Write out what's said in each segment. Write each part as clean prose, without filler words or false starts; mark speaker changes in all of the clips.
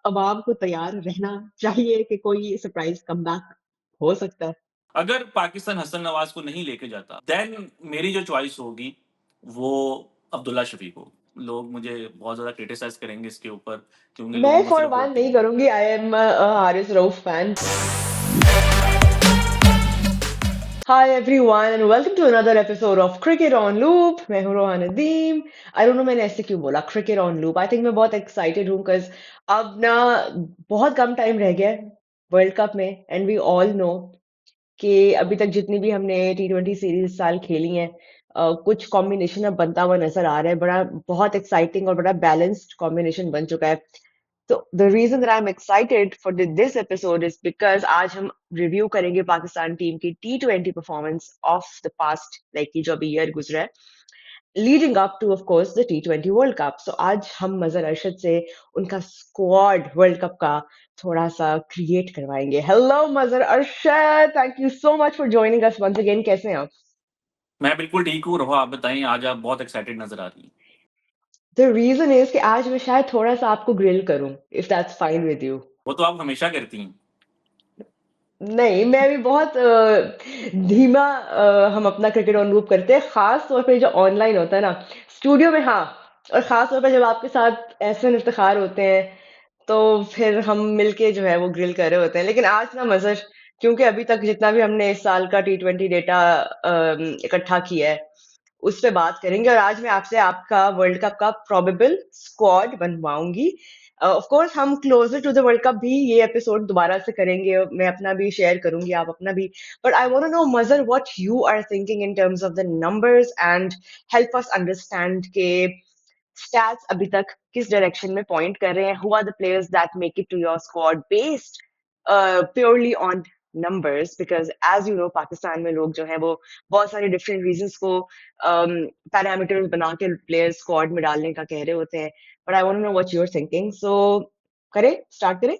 Speaker 1: अवाम को तैयार रहना चाहिए कि कोई सरप्राइज़ कमबैक हो सकता है।
Speaker 2: अगर पाकिस्तान हसन नवाज को नहीं लेके जाता, देन मेरी जो चॉइस होगी वो अब्दुल्ला शफीक हो। लोग मुझे बहुत ज़्यादा क्रिटिसाइज़ करेंगे इसके ऊपर, क्योंकि लोग
Speaker 1: मैं
Speaker 2: उनको
Speaker 1: फॉर
Speaker 2: सिर्फ़
Speaker 1: वन
Speaker 2: वोटिंग
Speaker 1: नहीं करूँगी, I am Haris Rauf fan. Hi everyone and welcome to another episode of Cricket on Loop. मैं हूँ रोहा नदीम। I don't know मैंने ऐसे क्यों बोला Cricket on Loop. I think मैं बहुत excited हूँ because अब ना बहुत कम टाइम रह गया है वर्ल्ड कप में and we all know कि अभी तक जितनी भी हमने T20 सीरीज इस साल खेली हैं कुछ कॉम्बिनेशन अब बनता हुआ नजर आ रहा है बड़ा बहुत एक्साइटिंग और बड़ा बैलेंस्ड कॉम्बिनेशन बन चुका है So the reason that I'm excited for this episode is because आज हम रिव्यू करेंगे पाकिस्तान टीम की T20 performance of the past like की जो अभी ईयर गुजरा है leading up to of course the T20 world cup so आज हम मजर अरशद से उनका स्क्वाड वर्ल्ड कप का थोड़ा सा क्रिएट करवाएंगे hello Mazhar Arshad thank you so much for joining us once again कैसे हैं आप
Speaker 2: मैं बिल्कुल ठीक हूँ, रोहा आप बताइए आज आप बहुत एक्साइटेड नज़र आ रही हैं।
Speaker 1: द रीजन इज कि आज मैं शायद थोड़ा सा आपको ग्रिल करूं if that's fine with you
Speaker 2: वो तो आप हमेशा करती हैं।
Speaker 1: नहीं, मैं भी बहुत धीमा हम अपना क्रिकेट ऑन लूप करते हैं, ख़ास तौर पे जो ऑनलाइन होता है ना, स्टूडियो में हाँ, और ख़ास तौर पे जब आपके साथ एहसन इफ्तिखार होते हैं, तो फिर हम मिलके जो है वो ग्रिल कर रहे होते हैं। लेकिन आज ना मज़र क्योंकि अभी तक जितना भी हमने इस साल का T20 डेटा इकट्ठा किया है, उस पे बात करेंगे और आज मैं आपसे आपका वर्ल्ड कप का प्रोबेबल स्क्वाड बनवाऊँगी। ऑफ कोर्स हम closer to the world cup भी ये एपिसोड दोबारा से करेंगे मैं अपना भी शेयर करूंगी आप अपना भी but I want to know Mazhar what you are thinking in terms of the numbers and help us understand के स्टैट्स अभी तक किस डायरेक्शन में पॉइंट कर रहे हैं who are the players that make it to your squad based purely on numbers because as you know Pakistan में लोग जो है वो बहुत सारे डिफरेंट रीजंस को पैरामीटर्स बना के प्लेयर्स स्क्वाड में डालने का कह रहे होते हैं but I want to know what you're thinking. So, करें स्टार्ट करें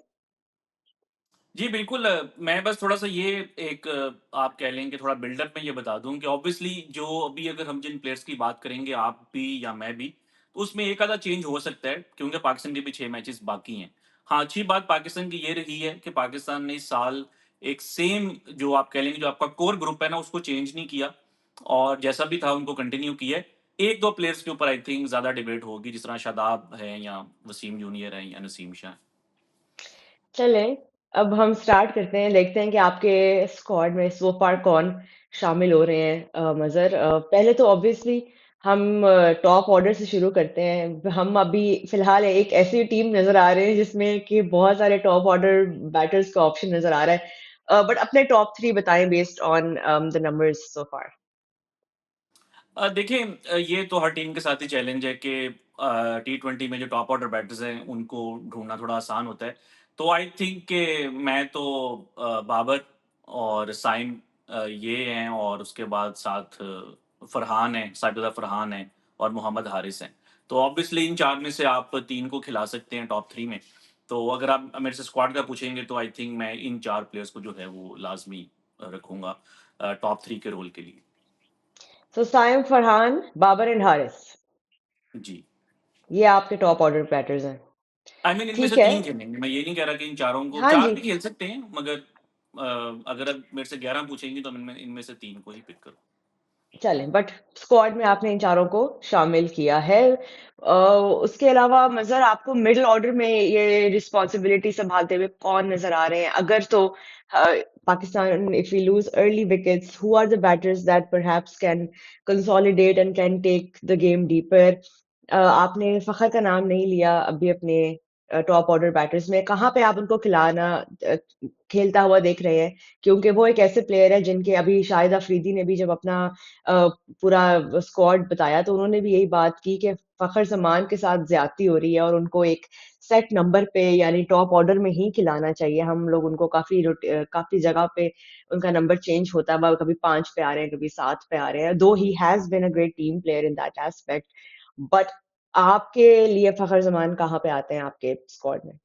Speaker 2: जी, बिल्कुल मैं बस थोड़ा-सा ये एक आप कह लें कि थोड़ा बिल्डअप में ये बता दूँ कि ऑब्वियसली जो अभी अगर हम जिन प्लेयर्स की बात करेंगे, आप भी या मैं भी, तो उसमें एक आधा चेंज हो सकता है, क्योंकि पाकिस्तान के भी 6 मैचेस बाकी हैं। हाँ, अच्छी बात पाकिस्तान की ये रही है कि पाकिस्तान ने इस साल एक सेम जो आप कह लेंगे जो आपका कोर ग्रुप है ना, उसको चेंज नहीं किया और जैसा भी था उनको कंटिन्यू किया है। 1-2 प्लेयर्स के ऊपर आई थिंक ज़्यादा डिबेट होगी, जिस तरह शादाब हैं या वसीम जूनियर हैं या नसीम शाह।
Speaker 1: चलें अब हम स्टार्ट करते हैं देखते हैं कि आपके स्क्वाड में सो फार कौन शामिल हो रहे हैं मजर पहले तो ऑब्वियसली हम टॉप ऑर्डर से शुरू करते हैं हम अभी फिलहाल एक ऐसी टीम नजर आ रहे हैं जिसमें कि बहुत सारे टॉप ऑर्डर बैटर्स का ऑप्शन नजर आ रहा है बट अपने टॉप थ्री बताएं based on the numbers so far
Speaker 2: देखिए ये तो हर टीम के साथ ही चैलेंज है कि टी20 में जो टॉप ऑर्डर बैटर्स हैं उनको ढूंढना थोड़ा आसान होता है। तो आई थिंक कि मैं तो बाबर और साइम ये हैं और उसके बाद साथ फरहान है, साइदुल्लाह फरहान है और मोहम्मद हारिस हैं। तो ऑब्वियसली इन चार में से आप तीन को खिला सकते हैं टॉप थ्री में। तो अगर आप मेरे से स्क्वाड का पूछेंगे तो आई थिंक मैं इन चार प्लेयर्स को जो है वो लाजमी रखूंगा टॉप थ्री के रोल के लिए।
Speaker 1: सो साइम फरहान बाबर एंड हारिस
Speaker 2: जी।
Speaker 1: ये आपके टॉप ऑर्डर बैटर्स हैं
Speaker 2: आई मीन इनमें से
Speaker 1: ठीक है
Speaker 2: 3 खेलेंगे। मैं ये नहीं कह रहा कि इन चारों को
Speaker 1: हाँ
Speaker 2: 4
Speaker 1: जी
Speaker 2: भी खेल सकते हैं मगर अगर आप मेरे से 11 पूछेंगी तो इनमें इनमें से 3 को ही पिक करूँ।
Speaker 1: चलें बट स्क्वाड में आपने इन चारों को शामिल किया है उसके अलावा मजर आपको मिडिल ऑर्डर में ये रिस्पॉन्सिबिलिटी संभालते हुए कौन नजर आ रहे हैं अगर तो Pakistan if we lose early wickets who are the batters that perhaps can consolidate and can take the game deeper आपने फखर का नाम नहीं लिया अभी अपने टॉप ऑर्डर बैटर्स में कहाँ पे आप उनको खिलाना अ, खेलता हुआ देख रहे हैं क्योंकि वो एक ऐसे प्लेयर है जिनके अभी शाहिद अफरीदी ने भी जब अपना अ, पूरा स्क्वाड बताया तो उन्होंने भी यही बात की कि फखर जमान के साथ ज्यादती हो रही है और उनको एक सेट नंबर पे यानी टॉप ऑर्डर में ही खिलाना चाहिए हम लोग उनको काफी जगह पे उनका नंबर चेंज होता है वो कभी 5 पे आ रहे हैं कभी 7 पे आ रहे हैं though he has been a great team player in that aspect but आपके लिए फखर जमान कहाँ पे आते हैं आपके स्क्वाड में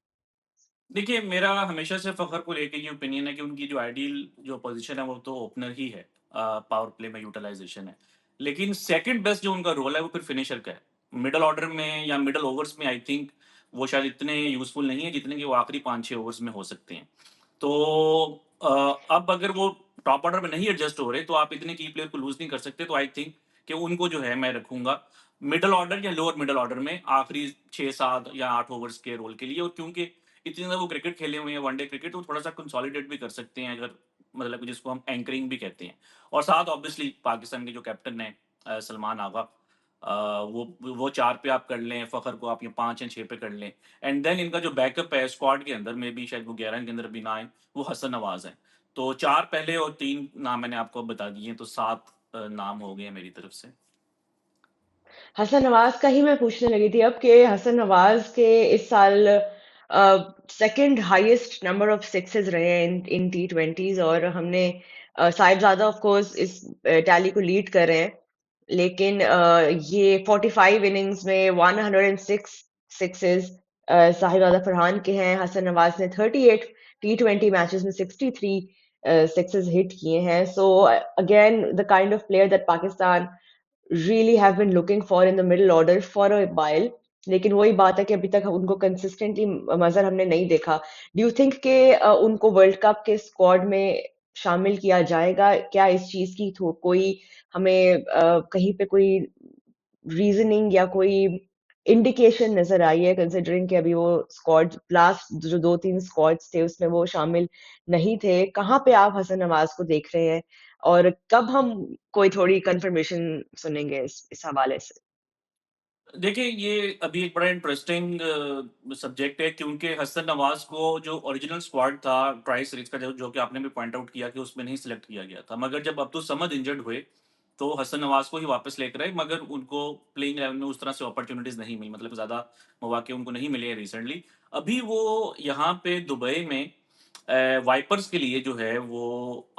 Speaker 2: देखिए मेरा हमेशा से फ़खर को लेके ये ओपिनियन है कि उनकी जो आइडियल जो पोज़ीशन है वो तो ओपनर ही है। पावर प्ले में यूटिलाइज़ेशन है। लेकिन सेकंड बेस्ट जो उनका रोल है वो फिर फिनिशर का है। मिडल ऑर्डर में या मिडल ओवर्स में आई थिंक वो शायद इतने यूज़फुल नहीं है जितने कि वो आखिरी 5-6 ओवर्स में हो सकते हैं। तो अ, अब अगर वो टॉप ऑर्डर में नहीं एडजस्ट हो रहे, तो आप इतने की प्लेयर को लूज़ नहीं कर सकते, तो आई थिंक कि उनको जो है मैं रखूँगा मिडल ऑर्डर या लोअर मिडल ऑर्डर में आखिरी 6-7 या 8 ओवर्स के रोल के लिए, और क्योंकि इतनी ज़्यादा वो क्रिकेट खेले हुए हैं, वनडे क्रिकेट, तो थोड़ा-सा कंसोलिडेट भी कर सकते हैं, अगर मतलब जिसको हम एंकरिंग भी कहते हैं। और साथ ऑब्वियसली पाकिस्तान के जो कैप्टन हैं सलमान आगा, अ, वो 4 पे आप कर लें, फ़खर को आप ये 5 या 6 पे कर लें, एंड देन इनका जो बैकअप है स्क्वाड के अंदर में भी, शायद वो 11 के अंदर भी ना आए, वो हसन नवाज़ हैं। तो 4 पहले और 3 नाम मैंने आपको बता दिए हैं, तो 7 नाम हो गए हैं मेरी तरफ से।
Speaker 1: हसन नवाज का ही मैं पूछने लगी थी अब कि हसन नवाज के इस साल second highest number of sixes रहे हैं इन T20s, और हमने साहिबजादा ऑफ कोर्स इस टैली को लीड कर रहे हैं, लेकिन ये 45 इनिंग्स में 106 सिक्सेस साहिबजादा फरहान के हैं। हसन नवाज ने 38 T20 मैचेस में 63 सिक्सेस हिट किए हैं। So again the kind of player that Pakistan really have been looking for in the middle order for a while, लेकिन वही बात है कि अभी तक उनको कंसिस्टेंटली मजर हमने नहीं देखा। डू यू थिंक कि उनको वर्ल्ड कप के स्क्वाड में शामिल किया जाएगा? क्या इस चीज की कोई हमें कहीं पे कोई रीजनिंग या कोई इंडिकेशन नजर आई है, कंसिडरिंग कि अभी वो स्क्वाड लास्ट जो 2-3 स्क्वाड्स थे उसमें वो शामिल नहीं थे? कहाँ पे आप हसन नवाज को देख रहे हैं, और कब हम कोई थोड़ी कंफर्मेशन सुनेंगे इस हवाले से?
Speaker 2: देखिए, ये अभी एक बड़ा इंटरेस्टिंग सब्जेक्ट है, क्योंकि हसन नवाज़ को जो ओरिजिनल स्क्वाड था ट्राई सीरीज़ का, जो जो कि आपने भी पॉइंट आउट किया कि उसमें नहीं सिलेक्ट किया गया था। मगर जब अब्दुल समद इंजर्ड हुए, तो हसन नवाज़ को ही वापस लेकर आए, मगर उनको प्लेइंग 11 में उस तरह से अपॉर्च्युनिटीज़ नहीं मिली, मतलब ज़्यादा मौके उनको नहीं मिले हैं रिसेंटली। अभी वो यहाँ पे दुबई में वाइपर्स के लिए जो है वो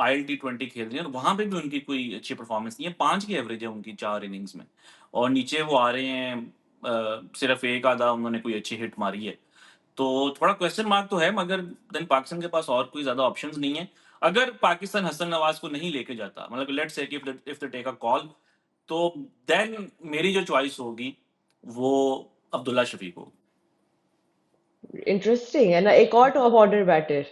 Speaker 2: IL T20 खेल रहे हैं, और वहाँ पे भी उनकी कोई अच्छी परफॉर्मेंस नहीं है। 5 की एवरेज है उनकी 4 इनिंग्स में, और नीचे वो आ रहे हैं, सिर्फ़ एक आधा उन्होंने कोई अच्छी हिट मारी है। तो थोड़ा क्वेश्चन मार्क तो है, मगर देन पाकिस्तान के पास और कोई ज़्यादा ऑप्शंस नहीं है। अगर पाकिस्तान हसन नवाज़ को नहीं लेके जाता, मतलब लेट्स से कि if they take a call, तो देन मेरी जो चॉइस होगी वो अब्दुल्ला शफीक होगी।
Speaker 1: इंटरेस्टिंग है ना, एक और टॉप ऑर्डर बैटर।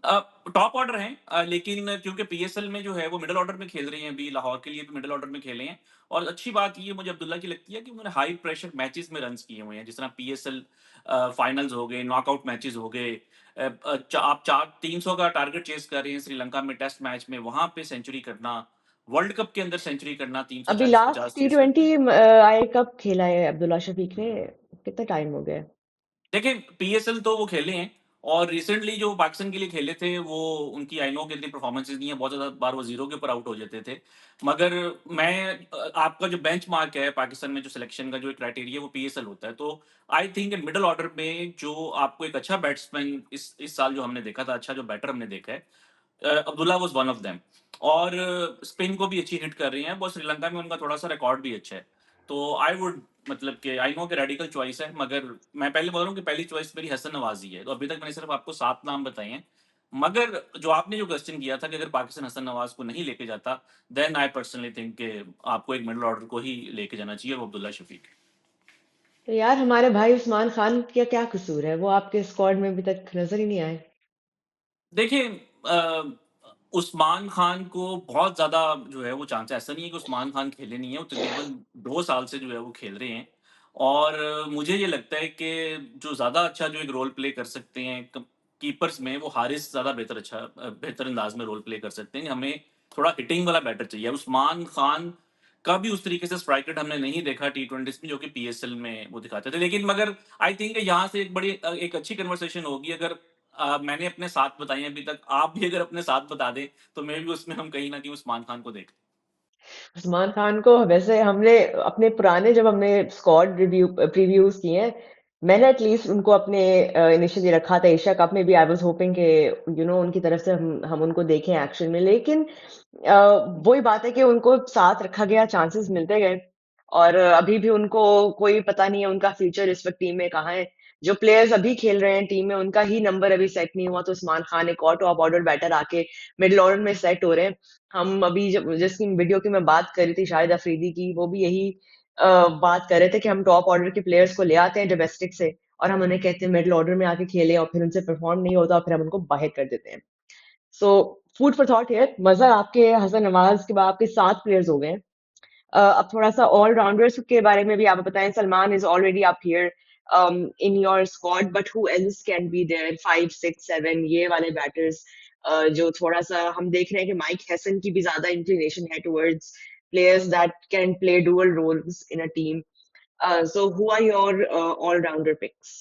Speaker 2: अ, टॉप ऑर्डर हैं, लेकिन क्योंकि पीएसएल में जो है वो मिडल ऑर्डर में खेल रहे हैं, अभी लाहौर के लिए भी मिडल ऑर्डर में खेले हैं। और अच्छी बात ये मुझे अब्दुल्ला की लगती है कि उन्होंने हाई प्रेशर मैचेस में रन्स किए हुए हैं, जिस तरह पीएसएल फाइनल्स हो गए, नॉकआउट मैचेस हो गए। आप 300 का टारगेट चेस कर रहे हैं श्रीलंका में टेस्ट मैच में, वहां पे सेंचुरी करना, वर्ल्ड कप के अंदर सेंचुरी करना,
Speaker 1: अभी
Speaker 2: 340-50
Speaker 1: लास्ट टी
Speaker 2: चेस करके।
Speaker 1: ट्वेंटी आई कब खेला है अब्दुल्ला शफीक ने? कितना टाइम हो गया?
Speaker 2: देखिए, पीएसएल तो वो खेले हैं, और रिसेंटली जो पाकिस्तान के लिए खेले थे, वो उनकी आई नो कि इतनी परफॉर्मेंसेज़ नहीं है, बहुत ज़्यादा बार वो ज़ीरो के ऊपर आउट हो जाते थे। मगर आपका जो बेंचमार्क है पाकिस्तान में, जो सिलेक्शन का जो एक क्राइटेरिया है, वो पीएसएल होता है। तो I think in middle order में जो आपको एक अच्छा बैट्समैन इस साल जो हमने देखा था, अच्छा जो बैटर हमने देखा है, Abdullah was one of them. और स्पिन को भी अच्छी हिट कर रही हैं, बस श्रीलंका में उनका थोड़ा-सा रिकॉर्ड भी अच्छा है। तो आई वुड, मतलब कि आई नो कि रेडिकल चॉइस है, मगर मैं पहले बोल रहा हूँ कि पहली चॉइस मेरी हसन नवाज़ ही है। तो अभी तक मैंने सिर्फ़ आपको 7 नाम बताए हैं। मगर जो आपने जो क्वेश्चन किया था कि अगर पाकिस्तान हसन नवाज़ को नहीं लेके जाता, देन आई पर्सनली थिंक कि आपको एक मिडल ऑर्डर को ही लेके जाना चाहिए, वो अब्दुल्ला शफीक है।
Speaker 1: तो यार हमारे भाई उस्मान खान का क्या कसूर है? वो आपके स्क्वाड में अभी तक नजर ही नहीं आए।
Speaker 2: देखिए, उस्मान खान को बहुत ज़्यादा जो है वो चांस है, ऐसा नहीं है कि उस्मान खान खेले नहीं है, वो तकरीबन 2 साल से जो है वो खेल रहे हैं। और मुझे ये लगता है कि जो ज़्यादा अच्छा जो एक रोल प्ले कर सकते हैं कीपर्स में, वो हारिस ज़्यादा बेहतर अंदाज में रोल प्ले कर सकते हैं। हमें थोड़ा हिटिंग वाला बैटर चाहिए। उस्मान खान का भी उस तरीके से स्ट्राइक रेट हमने नहीं देखा T20s में, जो कि पीएसएल में वो दिखाते थे। लेकिन मगर आई थिंक यहाँ से एक बड़ी एक अच्छी कन्वर्सेशन होगी, अगर मैंने अपने 7 बताए हैं अभी तक, आप भी अगर अपने 7 बता दें, तो मे बी उसमें हम कहीं न कहीं उस्मान खान को देख।
Speaker 1: उस्मान खान को वैसे हमने अपने पुराने, जब हमने स्क्वाड रिव्यू प्रीव्यूज किए हैं, मैंने एटलीस्ट उनको अपने इनिशियली रखा था एशिया कप में भी। आई वाज होपिंग कि उनकी तरफ से हम उनको देखें एक्शन में, लेकिन वही बात है कि उनको साथ रखा गया, चांसेस मिलते गए, और अभी भी उनको कोई पता नहीं है उनका फ्यूचर इस वक्त टीम में कहाँ है। जो प्लेयर्स अभी खेल रहे हैं टीम में, उनका ही नंबर अभी सेट नहीं हुआ, तो उस्मान खान एक और टॉप ऑर्डर बैटर आके मिडिल ऑर्डर में सेट हो रहे हैं। हम अभी जब जिसकी वीडियो की मैं बात कर रही थी, शाहिद अफरीदी की, वो भी यही बात कर रहे थे कि हम टॉप ऑर्डर के प्लेयर्स को ले आते हैं डोमेस्टिक से, और हम उन्हें कहते हैं मिडल ऑर्डर में आके खेलें और फिर उनसे परफॉर्म नहीं होता और फिर हम उनको बाहर कर देते हैं। So food for thought here, मज़ा आपके हसन नवाज के बाद आपके 7 प्लेयर्स हो गए हैं। अब थोड़ा-सा ऑल-राउंडर्स के बारे में भी आप बताएँ। Salman is already up here in your squad, but who else can be there 5, 6, 7 ये वाले बैटर्स जो थोड़ा-सा हम देख रहे हैं कि माइक हेसन की भी ज़्यादा इंक्लिनेशन है towards players that can play dual roles in a team. So who are your all-rounder picks?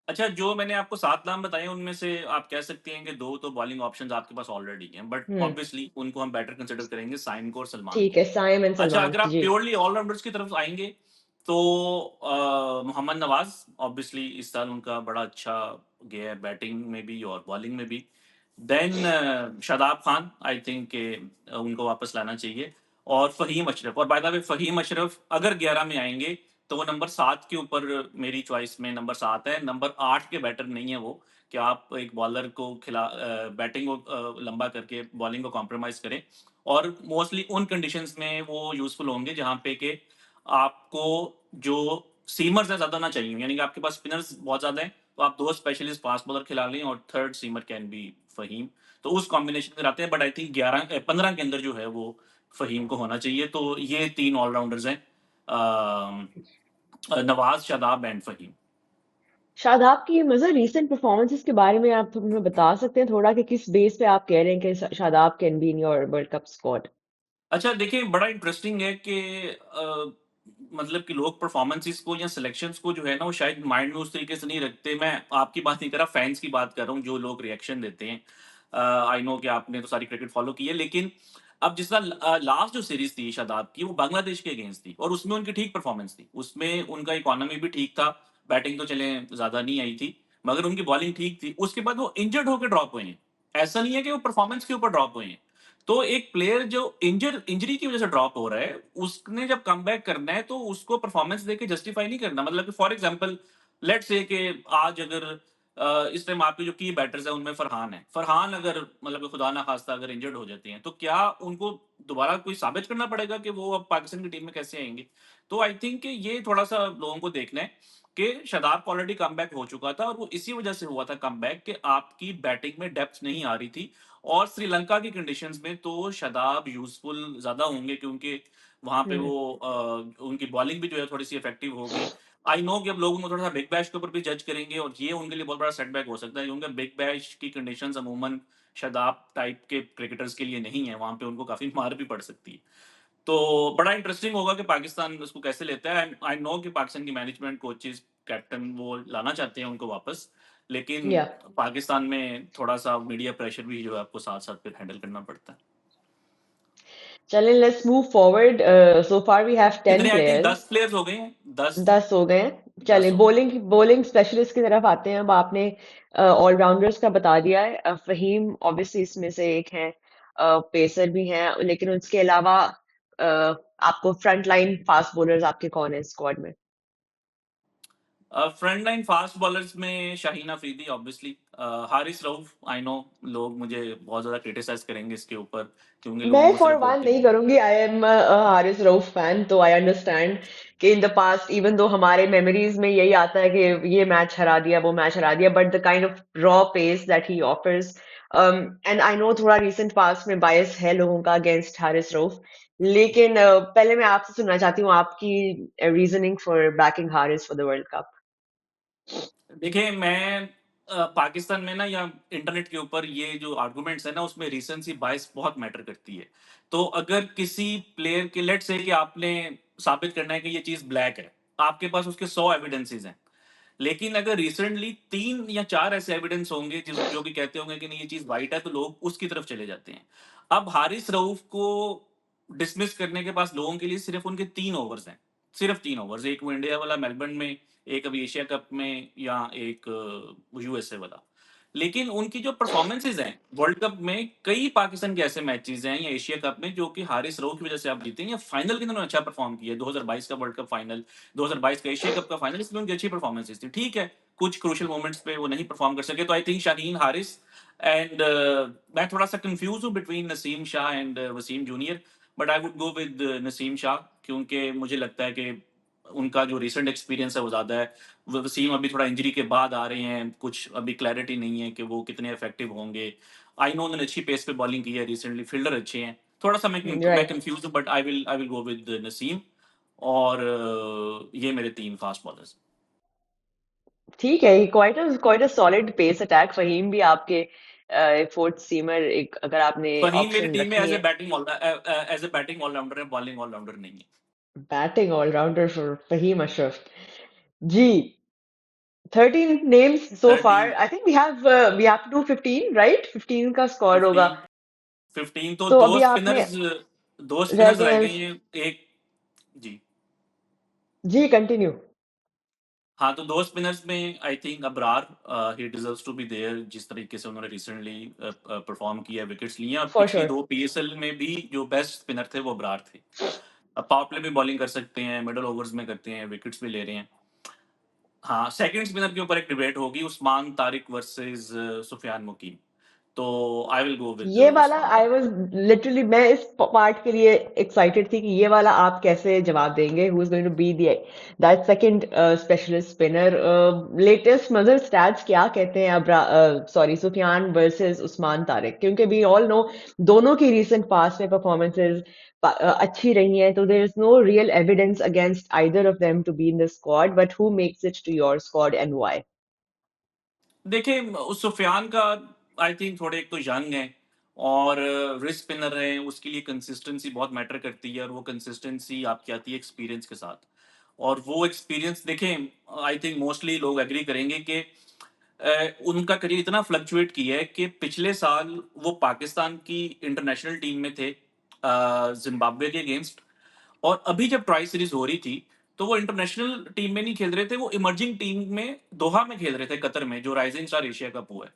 Speaker 2: अच्छा, जो मैंने आपको 7 नाम बताए उनमें से आप कह सकती हैं कि 2 तो बॉलिंग ऑप्शंस आपके पास ऑलरेडी हैं, बट
Speaker 1: हम्म,
Speaker 2: ऑब्वियसली उनको हम बेटर कंसीडर करेंगे साइम को और सलमान
Speaker 1: ठीक
Speaker 2: को।
Speaker 1: है, साइम एंड
Speaker 2: अच्छा,
Speaker 1: सलमान
Speaker 2: अगर आप
Speaker 1: जी।
Speaker 2: प्योरली ऑल-राउंडर्स की तरफ आएँगे, तो मोहम्मद नवाज़ ऑब्वियसली इस साल उनका बड़ा अच्छा गया है बैटिंग में भी और बॉलिंग में भी। Then Shadab Khan, I think के उनको वापस लाना चाहिए और फ़हीम अशरफ, और by the way Faheem Ashraf अगर 11 में आएँगे, तो वो नंबर 7 के ऊपर मेरी चॉइस में नंबर 7 है, नंबर 8 के बैटर नहीं है वो, कि आप एक बॉलर को बैटिंग को लंबा करके बॉलिंग को कॉम्प्रोमाइज़ करें। और मोस्टली उन कंडीशंस में वो यूज़फुल होंगे जहाँ पे कि आपको जो सीमर्स हैं ज़्यादा ना चाहिए, यानी कि आपके पास स्पिनर्स बहुत ज़्यादा हैं, तो आप 2 स्पेशलिस्ट फास्ट बॉलर खिला लें और third seamer can be Faheem. तो उस कॉम्बिनेशन में आते हैं, बट आई थिंक 15 के अंदर जो है वो फ़हीम को होना चाहिए। तो ये 3 ऑल-राउंडर्स हैं, नवाज़, शादाब एंड फ़हीम।
Speaker 1: शादाब की मतलब रीसेंट परफॉर्मेंसेस के बारे में आप हमें बता सकते हैं थोड़ा कि किस बेस पे आप कह रहे हैं कि Shadab can be in your world cup squad?
Speaker 2: अच्छा, देखिए बड़ा इंटरेस्टिंग है कि मतलब कि लोग परफॉर्मेंसेस को या सिलेक्शंस को जो है ना वो शायद माइंड में उस तरीके से नहीं रखते। मैं आपकी बात नहीं कर रहा, फैन्स की बात कर रहा हूँ जो लोग रिएक्शन देते हैं। आई नो कि आपने तो सारी क्रिकेट फॉलो की है, लेकिन अब जिस तरह लास्ट जो सीरीज़ थी शादाब की वो बांग्लादेश के अगेंस्ट थी और उसमें उनकी ठीक परफॉर्मेंस थी। उसमें उनका इकोनॉमी भी ठीक था, बैटिंग तो चलें ज़्यादा नहीं आई थी, मगर उनकी बॉलिंग ठीक थी। उसके बाद वो इंजर्ड होके ड्रॉप हुए हैं। ऐसा नहीं है कि वो परफॉर्मेंस के ऊपर ड्रॉप हुए हैं। तो एक प्लेयर जो इंजरी की वजह से ड्रॉप हो रहा है, उसने जब कमबैक करना है तो उसको परफॉर्मेंस देके जस्टिफाई नहीं करना। मतलब कि फॉर एग्जांपल लेट्स से कि आज अगर इस टाइम आपके जो की बैटर्स हैं उनमें फरहान है। फरहान अगर मतलब कि खुदा ना खास्ता अगर इंजर्ड हो जाते हैं, तो क्या उनको दोबारा कोई साबित करना पड़ेगा कि वो अब पाकिस्तान की टीम में कैसे आएँगे? तो आई थिंक कि ये थोड़ा-सा लोगों को देखना है कि शादाब का ऑलरेडी कमबैक हो चुका था और वो इसी वजह से हुआ था कमबैक कि आपकी बैटिंग में डेप्थ नहीं आ रही थी। और श्रीलंका की कंडीशंस में तो शादाब यूज़फुल ज़्यादा होंगे, क्योंकि वहाँ पे
Speaker 1: हुँ,
Speaker 2: वो उनकी बॉलिंग भी जो है थोड़ी-सी इफेक्टिव होगी। आई नो कि अब लोग उनको थोड़ा-सा बिग बैश के ऊपर भी जज करेंगे और ये उनके लिए बहुत बड़ा सेटबैक हो सकता है, क्योंकि बिग बैश की कंडीशंस अमूमन शादाब टाइप के क्रिकेटर्स के लिए नहीं है, वहाँ पे उनको काफ़ी मार भी पड़ सकती है। तो बड़ा इंटरेस्टिंग होगा कि पाकिस्तान उसको कैसे लेता है। आई नो कि पाकिस्तान की मैनेजमेंट, कोचेज़, कैप्टन वो लाना चाहते हैं उनको वापस, लेकिन
Speaker 1: या
Speaker 2: पाकिस्तान में थोड़ा-सा मीडिया प्रेशर भी जो है आपको साथ-साथ फिर हैंडल करना पड़ता है।
Speaker 1: चलें let's move forward. So far we have 10
Speaker 2: कितने आई थिंक
Speaker 1: प्लेयर्स।
Speaker 2: 10 प्लेयर्स हो गए हैं, 10
Speaker 1: 10 हो गए हैं।
Speaker 2: 10
Speaker 1: चलें
Speaker 2: हो गए।
Speaker 1: बॉलिंग स्पेशलिस्ट की तरफ आते हैं। अब आपने ऑल-राउंडर्स का बता दिया है। फ़हीम ऑब्वियसली इसमें से एक हैं। पेसर भी हैं, लेकिन उसके अलावा आपको फ्रंट लाइन फास्ट बॉलर्स आपके कौन हैं स्क्वाड में?
Speaker 2: फ्रंट लाइन फास्ट बॉलर्स में Shaheen Afridi obviously, Haris Rauf, I know लोग मुझे बहुत ज़्यादा क्रिटिसाइज़ करेंगे इसके ऊपर, क्योंकि लोग
Speaker 1: मैं
Speaker 2: मुझसे
Speaker 1: फॉर वन
Speaker 2: बोलते
Speaker 1: नहीं
Speaker 2: हैं।
Speaker 1: करूंगी। I am Haris Rauf fan, तो आई अंडरस्टैंड कि इन द पास्ट इवन दो हमारे मेमोरीज में यही आता है कि ये मैच हरा दिया, वो मैच हरा दिया, but the kind of raw pace that he offers, and I know थोड़ा रिसेंट पास्ट में बायस है लोगों का अगेंस्ट हारिस रऊफ। लेकिन पहले मैं आपसे सुनना चाहती हूँ आपकी reasoning for banking Haris for the world cup.
Speaker 2: देखिए, मैं पाकिस्तान में ना या इंटरनेट के ऊपर ये जो आर्गुमेंट्स है ना, उसमें रीसेंसी बायस बहुत मैटर करती है। तो अगर किसी प्लेयर के लेट्स से कि आपने साबित करना है कि ये चीज़ ब्लैक है, आपके पास उसके 100 एविडेंसेस हैं। लेकिन अगर रिसेंटली 3 या 4 ऐसे एविडेंस होंगे जो कि कहते होंगे कि नहीं ये चीज़ व्हाइट है, तो लोग उसकी तरफ चले जाते हैं। अब हारिस रऊफ को डिसमिस करने के पास लोगों के लिए सिर्फ़ उनके 3 ओवर्स हैं। सिर्फ़ 3 ओवर्स, एक वो इंडिया वाला मेलबर्न में, एक अभी एशिया कप में या एक यूएसए वाला। लेकिन उनकी जो परफ़ॉर्मेंसेज़ हैं वर्ल्ड कप में, कई पाकिस्तान के ऐसे मैचेज़ हैं या एशिया कप में जो कि हारिस रऊफ की वज़ह से आप जीते हैं, या फाइनल के अंदर उन्होंने अच्छा परफ़ॉर्म किया है। 2022 का वर्ल्ड कप फाइनल, 2022 का एशिया कप का फाइनल, इसमें उनकी अच्छी परफ़ॉर्मेंसेज़ थी। ठीक है, कुछ क्रूशियल मोमेंट्स पे वो नहीं परफ़ॉर्म कर सके, तो I think Shaheen Haris and मैं थोड़ा-सा कन्फ्यूज़ हूँ between Naseem Shah and Wasim junior, but I would go with Naseem Shah, क्योंकि मुझे लगता है कि उनका जो रिसेंट एक्सपीरियंस है वो ज़्यादा है। वसीम अभी थोड़ा इंजरी के बाद आ रहे हैं, कुछ अभी क्लैरिटी नहीं है कि वो कितने इफेक्टिव होंगे। आई नो उन्होंने अच्छी पेस पे बॉलिंग की है रिसेंटली, फील्डर अच्छे हैं। थोड़ा सा मैं
Speaker 1: राइट।
Speaker 2: कंफ्यूज हूँ, but I will go with Naseem. और ये मेरे 3 फास्ट बॉलर्स।
Speaker 1: ठीक है, quite a solid pace attack. Faheem भी आपके फोर्थ सीमर एक, अगर आपने
Speaker 2: फहीम मेरी
Speaker 1: ऑप्शन
Speaker 2: टीम में
Speaker 1: रखनी है।
Speaker 2: एज ए बैटिंग ऑलराउंडर है, बॉलिंग ऑलराउंडर नहीं है।
Speaker 1: Batting allrounder for Faheem Ashraf. जी, 13 names so far.
Speaker 2: 13,
Speaker 1: I think we have to do 15, right? 15 का स्क्वाड होगा।
Speaker 2: 15, 15 तो
Speaker 1: तो
Speaker 2: दो
Speaker 1: अभी आपने
Speaker 2: स्पिनर्स, दो
Speaker 1: रह
Speaker 2: स्पिनर्स
Speaker 1: गए
Speaker 2: रह
Speaker 1: हैं।
Speaker 2: गए हैं। एक, जी।
Speaker 1: जी, कंटिन्यू।
Speaker 2: हाँ, तो दो स्पिनर्स में I think Abrar, he deserves to be there. जिस तरीके से उन्होंने रिसेंटली परफॉर्म किया, विकेट्स लिए हैं, और
Speaker 1: फॉर
Speaker 2: पिछली
Speaker 1: श्योर।
Speaker 2: दो पीएसएल में भी जो बेस्ट स्पिनर थे वो अबरार थे। अब पावर प्ले भी बॉलिंग कर सकते हैं, मिडल ओवर्स में करते हैं, विकेट्स भी ले रहे हैं। हाँ, सेकंड स्पिनर के ऊपर एक डिबेट होगी, उस्मान तारिक वर्सेस सुफियान मुकीम। तो आई विल गो विद
Speaker 1: ये वाला
Speaker 2: उस्मान
Speaker 1: आई
Speaker 2: तारिक।
Speaker 1: वाज लिटरली, मैं इस पार्ट के लिए एक्साइटेड थी कि ये वाला आप कैसे जवाब देंगे, who is going to be the that second specialist spinner. Latest नजर स्टैट्स क्या कहते हैं, अब सॉरी, सुफियान वर्सेस उस्मान तारिक, क्योंकि वी ऑल नो दोनों की रीसेंट पास्ट में परफॉर्मेंसेस अच्छी रही हैं, तो there is no real evidence against either of them to be in the squad, but who makes it to your squad and why?
Speaker 2: देखिए, उस सुफियान का आई थिंक थोड़े, एक तो यंग है और रिस्क स्पिनर है, उसके लिए कंसिस्टेंसी बहुत मैटर करती है, और वो कंसिस्टेंसी आपकी आती है एक्सपीरियंस के साथ। और वो एक्सपीरियंस देखें, आई थिंक मोस्टली लोग एग्री करेंगे कि उनका करियर इतना फ्लक्चुएट किया है कि पिछले साल वो पाकिस्तान की इंटरनेशनल टीम में थे जिम्बाब्वे के अगेंस्ट। और अभी जब ट्राई सीरीज हो रही थी, तो वो इंटरनेशनल टीम में नहीं खेल रहे थे, वो इमर्जिंग टीम में दोहा में खेल रहे थे, कतर में, जो राइजिंग स्टार एशिया कप हुआ है।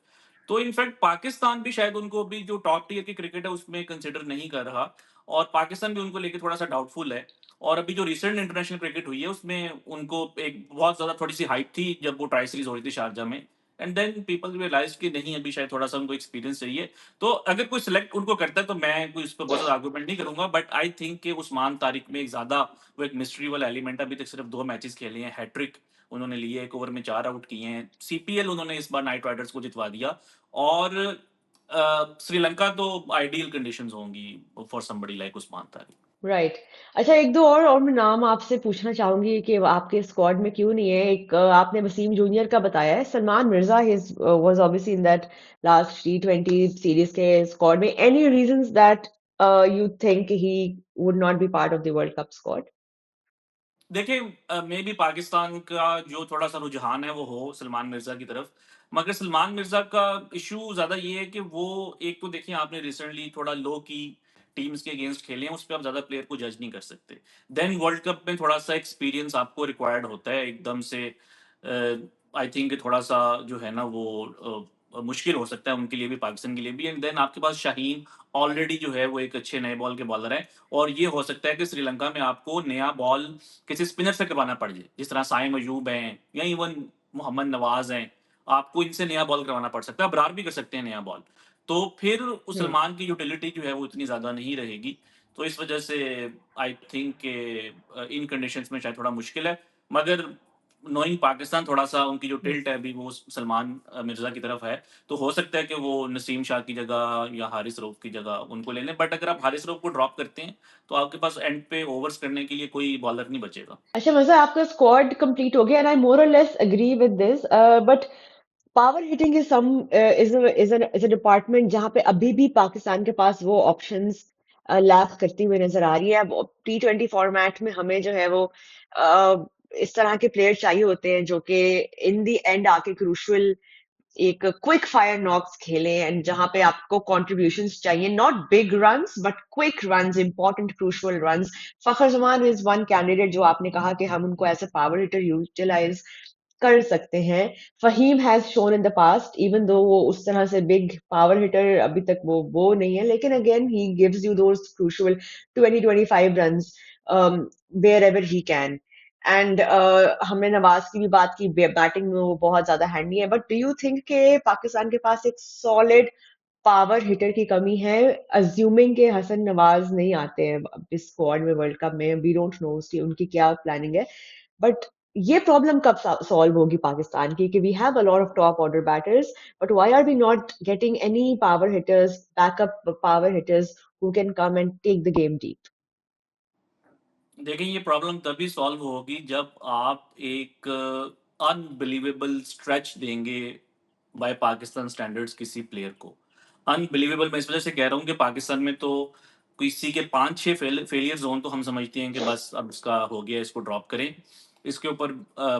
Speaker 2: तो इनफैक्ट पाकिस्तान भी शायद उनको अभी जो टॉप टियर की क्रिकेट है उसमें कंसिडर नहीं कर रहा, और पाकिस्तान भी उनको लेके थोड़ा सा डाउटफुल है। और अभी जो रिसेंट इंटरनेशनल क्रिकेट हुई है उसमें उनको एक बहुत ज्यादा थोड़ी सी हाइप थी जब वो ट्राई सीरीज हो रही थी शारजा में। एंड देन पीपल रियलाइज कि नहीं, अभी शायद थोड़ा सा उनको एक्सपीरियंस चाहिए। तो अगर कोई सिलेक्ट उनको करता है तो मैं कोई उस पर बहुत ज्यादा आर्गूमेंट नहीं करूंगा, बट आई थिंक कि उस्मान तारिक में एक ज्यादा वो एक मिस्ट्री वाला एलिमेंट। अभी तक सिर्फ 2 मैचेस खेले हैं, हैट्रिक उन्होंने लिए, 1 ओवर में 4 आउट किए हैं। सीपीएल उन्होंने इस बार नाइट राइडर्स को जितवा दिया। और श्रीलंका तो आइडियल कंडीशंस होंगी for somebody like Usman Tariq.
Speaker 1: Right. अच्छा, एक दो और मैं नाम आपसे पूछना चाहूंगी कि आपके स्क्वाड में क्यों नहीं है। एक आपने वसीम जूनियर का बताया है, Salman Mirza his was obviously in that last T20 series के स्क्वाड में। Any reasons that you think he would not be part of the world cup squad?
Speaker 2: देखिए, मे बी पाकिस्तान का जो थोड़ा सा रुझान है वो हो सलमान मिर्जा की तरफ। मगर सलमान मिर्जा का इशू ज्यादा ये है कि वो, एक तो देखिए आपने रिसेंटली थोड़ा लो की टीम्स के अगेंस्ट खेले हैं, उस पर आप ज्यादा प्लेयर को जज नहीं कर सकते। देन वर्ल्ड कप में थोड़ा सा एक्सपीरियंस आपको रिक्वायर्ड होता है एकदम से। आई थिंक थोड़ा सा जो है ना वो मुश्किल हो सकता है उनके लिए भी, पाकिस्तान के लिए भी। एंड देन आपके पास शाहीन ऑलरेडी जो है वो एक अच्छे नए बॉल के बॉलर है। और ये हो सकता है कि श्रीलंका में आपको नया बॉल किसी स्पिनर से करवाना पड़ जाए, जिस तरह साइम अयूब हैं या इवन मोहम्मद नवाज हैं। आपको इनसे नया बॉल करवाना पड़ सकता है, अबरार भी कर सकते हैं नया बॉल। तो फिर उस
Speaker 1: हम्म।
Speaker 2: सलमान की यूटिलिटी जो है वो इतनी ज्यादा नहीं रहेगी। तो इस वजह से आई थिंक के इन कंडीशंस में शायद थोड़ा मुश्किल है। मगर नोइंग पाकिस्तान, थोड़ा सा उनकी जो टिल्ट है अभी वो सलमान मिर्जा की तरफ है। तो हो सकता है कि वो नसीम शाह की जगह या हारिस रऊफ की जगह उनको ले लें। बट अगर आप हारिस रऊफ को ड्रॉप करते हैं तो आपके पास एंड पे ओवर्स करने के लिए कोई बॉलर नहीं बचेगा।
Speaker 1: अच्छा, मजा, आपका स्क्वाड कंप्लीट हो गया and I more or less agree with this, but power hitting is some is a department जहां पे अभी भी पाकिस्तान के पास वो ऑप्शंस लैक करती हुई नजर आ रही है। अब T20 फॉर्मेट में हमें जो है वो इस तरह के प्लेयर चाहिए होते हैं जो कि इन द एंड आके क्रूशियल एक क्विक फायर नॉक्स खेलें, एंड जहां पे आपको कॉन्ट्रीब्यूशंस चाहिए, not big runs but quick runs, important crucial runs. Fakhar Zaman is one candidate जो आपने कहा कि हम उनको as a power hitter utilize कर सकते हैं। Faheem has shown in the past, even though वो उस तरह से बिग पावर हिटर अभी तक वो नहीं है, लेकिन again he gives you those crucial 20-25 runs wherever he can. And हमने नवाज की भी बात की, बैटिंग में वो बहुत ज्यादा हैंडी है, बट डू यू थिंक के पाकिस्तान के पास एक सॉलिड पावर हिटर की कमी है, अज्यूमिंग के हसन नवाज नहीं आते हैं अब इस स्क्वाड में वर्ल्ड कप में, वी डोंट नो उनकी क्या प्लानिंग है, बट ये प्रॉब्लम कब सॉल्व होगी पाकिस्तान की कि we have a lot of top order batters, but why are we not getting any power hitters, backup power hitters who can come and take the game deep?
Speaker 2: देखिए, ये problem तभी solve होगी जब आप एक अनबिलीवेबल स्ट्रेच देंगे by Pakistan standards किसी player को। अनबिलीवेबल मैं इस वजह से कह रहा हूँ कि पाकिस्तान में तो किसी के 5-6 फेलियर्स हों तो हम समझते हैं कि बस अब इसका हो गया, इसको ड्रॉप करें। इसके ऊपर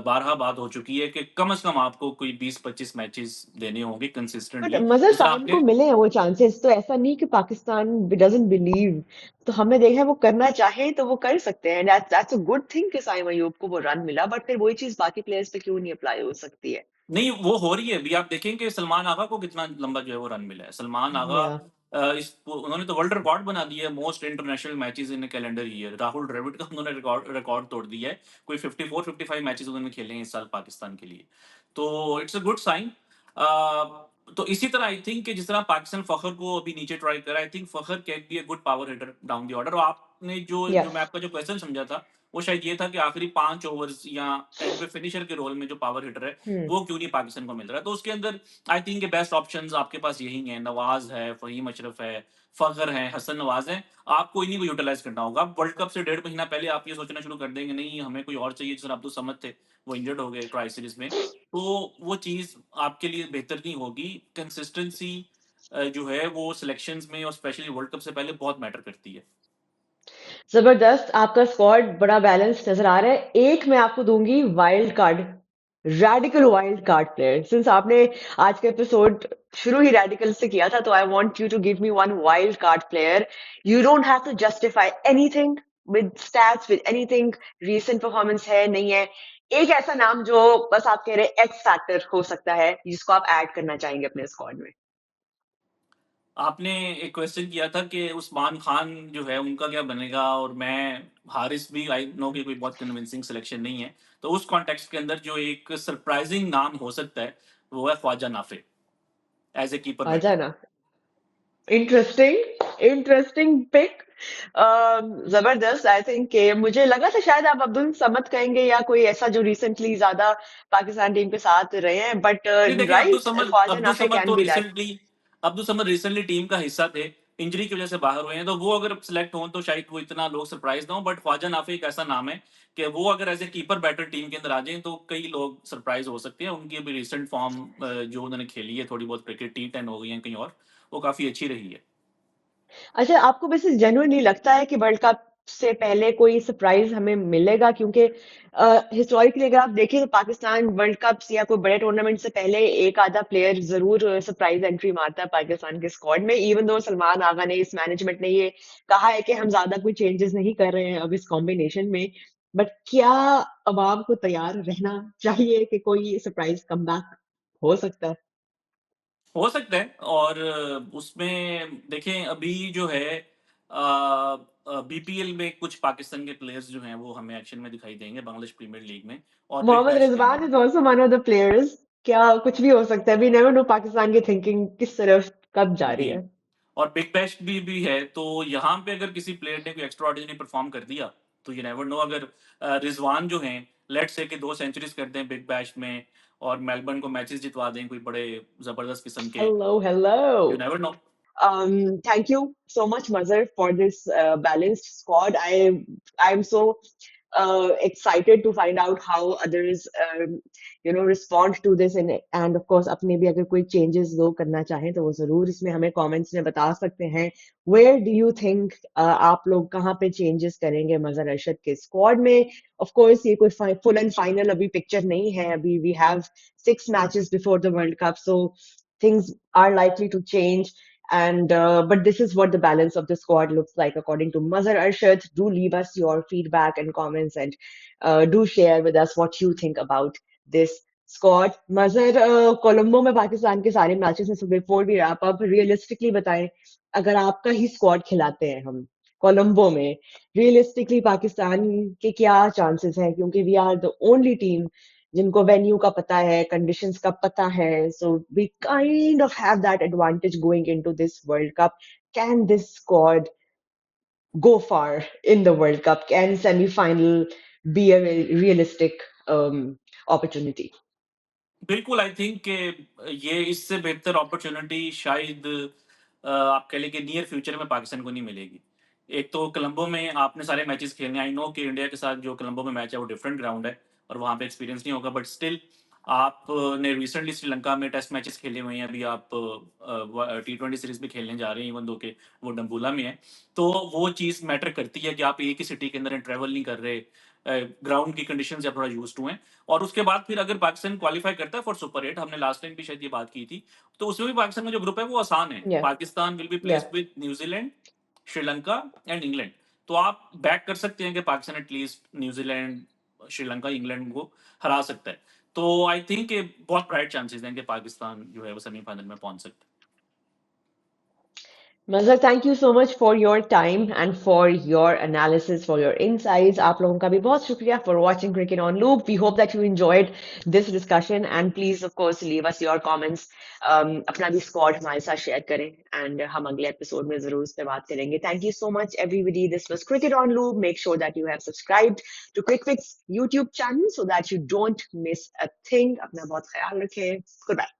Speaker 2: बारहा बात हो चुकी है कि कम से कम आपको कोई 20-25 मैचेस देने होंगे
Speaker 1: बट
Speaker 2: कंसिस्टेंटली।
Speaker 1: मजर
Speaker 2: जिस तरह
Speaker 1: साइम को
Speaker 2: आपने
Speaker 1: मिले हैं वो चांसेस, तो ऐसा नहीं कि पाकिस्तान डजंट बिलीव, तो हमने देखा है वो करना चाहे तो वो कर सकते हैं, दैट्स अ गुड थिंग कि साइम अयूब को वो रन मिला, बट फिर वही चीज बाकी प्लेयर्स पे क्यों नहीं अप्लाई हो सकती है?
Speaker 2: नहीं, वो हो रही है। अभी आप देखेंगे सलमान आगा को कितना लंबा जो है वो रन मिला है। सलमान आगा
Speaker 1: या
Speaker 2: उन्होंने तो वर्ल्ड रिकॉर्ड बना दिया है, most international matches in calendar year. Rahul Dravid का उन्होंने रिकॉर्ड रिकॉर्ड तोड़ दिया है। कोई 54-55 मैचेस उन्होंने खेले हैं इस साल पाकिस्तान के लिए। तो इट्स अ गुड साइन। तो इसी तरह आई थिंक कि जिस तरह पाकिस्तान फखर को अभी नीचे ट्राई करा, I think Fakhar can be a good power hitter down the order. और आपने जो
Speaker 1: यस।
Speaker 2: मैं आपका जो क्वेश्चन समझा था, वो शायद ये था कि आखिरी 5 ओवर्स या एंड पे फिनिशर के रोल में जो पावर हिटर है,
Speaker 1: हम्म।
Speaker 2: वो क्यों नहीं पाकिस्तान को मिल रहा है। तो उसके अंदर आई थिंक बेस्ट ऑप्शंस आपके पास यही हैं। नवाज है, फहीम अशरफ है, फखर है, हसन नवाज है। आपको इन्हीं को यूटिलाइज करना होगा। वर्ल्ड कप से 1.5 महीना पहले आप ये सोचना शुरू कर देंगे नहीं हमें कोई और चाहिए, जैसे अब्दुल समद थे, वो इंजर्ड हो गए ट्राई सीरीज में, तो वो चीज आपके लिए बेहतर नहीं होगी। कंसिस्टेंसी जो है वो सिलेक्शंस में और स्पेशली वर्ल्ड कप से पहले बहुत मैटर करती है।
Speaker 1: जबरदस्त, आपका स्क्वाड बड़ा बैलेंस्ड नजर आ रहा है। एक मैं आपको दूंगी wild card, radical wild card player, since आपने आज का एपिसोड शुरू ही रैडिकल से किया था, तो I want you to give me one wild card player. You don't have to justify anything with stats, with anything, recent performance है नहीं है, एक ऐसा नाम जो बस आप कह रहे एक्स फैक्टर हो सकता है जिसको आप ऐड करना चाहेंगे अपने स्क्वाड में।
Speaker 2: आपने एक क्वेश्चन किया था कि उस्मान खान जो है उनका क्या बनेगा, और मैं हारिस भी आई नो कि कोई बहुत कन्विंसिंग सिलेक्शन नहीं है। तो उस कॉन्टेक्स्ट के अंदर जो एक सरप्राइजिंग नाम हो सकता है वो है Khawaja Nafay as a keeper
Speaker 1: आ
Speaker 2: बैटर।
Speaker 1: जाना। Interesting, interesting pick. जबरदस्त। आई थिंक के मुझे लगा था शायद आप अब्दुल समद कहेंगे या कोई ऐसा जो रिसेंटली ज्यादा पाकिस्तान टीम के साथ रहे हैं, बट
Speaker 2: नहीं, देखिए,
Speaker 1: राइट, ख्वाजा
Speaker 2: अब्दुल
Speaker 1: नाफे
Speaker 2: समद
Speaker 1: कैन
Speaker 2: तो
Speaker 1: बी दैट।
Speaker 2: रिसेंटली टीम का हिस्सा थे। इंजरी की वजह से बाहर हुए हैं, तो वो अगर सिलेक्ट हों तो शायद वो इतना लोग सरप्राइज ना हो। बट ख्वाजा नाफे एक ऐसा नाम है कि वो अगर as a keeper batter team के अंदर आ जाए तो कई लोग सरप्राइज हो सकते हैं। उनकी अभी रिसेंट फॉर्म जो उन्होंने खेली है थोड़ी बहुत क्रिकेट, T10 हो गई है कहीं और, वो काफी अच्छी रही है।
Speaker 1: अच्छा, आपको वैसे जेन्युइन नहीं लगता है कि वर्ल्ड कप से पहले कोई सरप्राइज हमें मिलेगा? क्योंकि हिस्टोरिकली अगर आप देखें तो पाकिस्तान वर्ल्ड कप या कोई बड़े टूर्नामेंट से पहले एक आधा प्लेयर जरूर सरप्राइज एंट्री मारता है पाकिस्तान के स्क्वाड में, इवन दो सलमान आगा ने, इस मैनेजमेंट ने ये कहा है कि हम ज्यादा कोई चेंजेस नहीं कर रहे हैं अब इस कॉम्बिनेशन में, बट क्या अवाम को तैयार रहना चाहिए कि कोई सरप्राइज कमबैक हो सकता है?
Speaker 2: हो सकता है। और उसमें देखें अभी जो है बीपीएल में कुछ पाकिस्तान के प्लेयर्स जो हैं वो हमें एक्शन में दिखाई देंगे बांग्लादेश प्रीमियर लीग में और बिग
Speaker 1: मोहम्मद
Speaker 2: बैश के
Speaker 1: रिजवान
Speaker 2: अंदर।
Speaker 1: Is also one of the players. क्या कुछ भी हो सकता है, वी नेवर नो पाकिस्तान की थिंकिंग किस तरफ कब जा रही
Speaker 2: जी,
Speaker 1: है।
Speaker 2: और बिग बैश भी है, तो यहाँ पे अगर किसी प्लेयर ने कोई एक्स्ट्रा ऑर्डिनरी परफॉर्म कर दिया तो यू नेवर नो। अगर रिजवान जो हैं लेट्स से कि 2 सेंचुरीज कर दें बिग बैश में और मेलबर्न को मैचेस जितवा दें कोई बड़े जबरदस्त किस्म के,
Speaker 1: hello hello.
Speaker 2: You never know.
Speaker 1: Thank you so much, Mazhar, for this balanced squad. I'm so excited to find out how others, respond to this, and of course, अपने भी अगर कोई changes वो करना चाहें तो वो जरूर इसमें हमें comments में बता सकते हैं। Where do you think आप लोग कहाँ पे changes करेंगे मजहर अरशद के squad में? Of course, ये कोई full and final अभी picture नहीं है। अभी we have 6 matches before the World Cup, so things are likely to change. And but this is what the balance of the squad looks like according to Mazhar Arshad. Do leave us your feedback and comments, and do share with us what you think about this squad. Mazhar, Colombo में पाकिस्तान के सारे matches में before we wrap up realistically बताएं, अगर आपका ही squad खिलाते हैं हम कोलंबो में, रियलिस्टिकली पाकिस्तान के क्या चांसेस हैं? क्योंकि we are the only team जिनको वेन्यू का पता है, कंडीशंस का पता है. So we kind of have that advantage going into this World Cup. Can this squad go far in the World Cup? Can semi-final be a realistic opportunity?
Speaker 2: बिल्कुल, I think कि ये इससे बेहतर अपॉर्च्युनिटी शायद आप कह लें कि नियर फ्यूचर में पाकिस्तान को नहीं मिलेगी। एक तो कोलंबो में आपने सारे मैचेस खेलने, आई नो कि इंडिया के साथ जो कोलंबो में मैच है वो डिफरेंट ग्राउंड है और वहाँ पे एक्सपीरियंस नहीं होगा, बट स्टिल आपने रिसेंटली श्रीलंका में टेस्ट मैचेस खेले हुए हैं, अभी आप टी20 सीरीज भी खेलने जा रहे हैं, इवन दो के वो डम्बूला में है। तो वो चीज़ मैटर करती है कि आप एक ही सिटी के अंदर ट्रैवल नहीं कर रहे, ग्राउंड की कंडीशन से आप थोड़ा यूज टू हैं। और उसके बाद फिर अगर पाकिस्तान क्वालिफाई करता है फॉर सुपर 8, हमने लास्ट टाइम भी शायद ये बात की थी, तो उसमें भी पाकिस्तान का जो ग्रुप है वो आसान है।
Speaker 1: Yeah,
Speaker 2: Pakistan will be
Speaker 1: yeah.
Speaker 2: Placed with New Zealand, Sri Lanka and England. तो आप बैक कर सकते हैं कि Pakistan at least New Zealand, Sri Lanka, England को हरा सकता है। तो आई थिंक बहुत ब्राइट चांसेस हैं कि पाकिस्तान जो है वो सेमीफाइनल में पहुंच सकता है।
Speaker 1: Mazhar, thank you so much for your time and for your analysis, for your insights. आप लोगों का भी बहुत शुक्रिया for watching Cricket on Loop. We hope that you enjoyed this discussion and please, of course, leave us your comments. अपना भी squad हमारे साथ share करें and हम अगले episode में जरूर इस पे बात करेंगे. Thank you so much, everybody. This was Cricket on Loop. Make sure that you have subscribed to QuickFix YouTube channel so that you don't miss a thing. अपना बहुत ख्याल रखें. Goodbye.